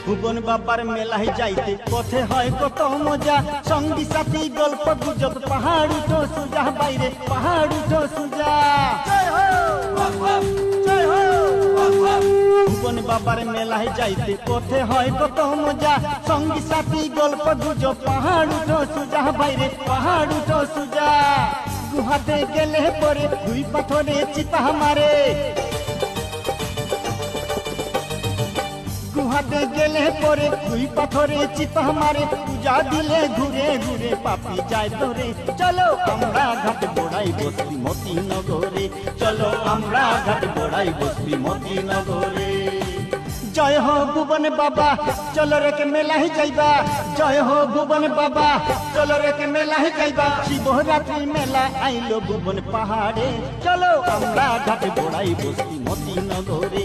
ভুবন বাবার মেলায় যাইতে পথে হয় কত মজা, সঙ্গী সাথী গল্প গুজব, পাহাড় উঠো সুজা, বাইরে পাহাড় উঠো সুজা। ভুবন বাবার মেলায় যাইতে পথে হয় কত মজা, সঙ্গী সাথী গল্প গুজব, পাহাড় উঠো সুজা, বাইরে পাহাড় উঠো সুজা। গুহাতে গেলে পরে দুই পাথরে চিপা মারে, গুহাতে গেলে পরে দুই পাথরে চিপা মারে, পূজা দিলে ঘুরে ঘুরে পাপি যায় ধরে। চলো আমরা ঘাট বোড়াই বসবি মতিনগরে, চলো আমরা ঘাট বোড়াই বসবি মতিনগরে। জয় হো ভুবন বাবা, চলো রেকে মেলায় যাইবা, জয় হো ভুবন বাবা, চলো রেকে মেলায় যাইবা। শিবরাত্রি মেলা আইলো ভুবন পাহাড়ে, চলো আমরা ঘাট বোড়াই বসবি মতিনগরে।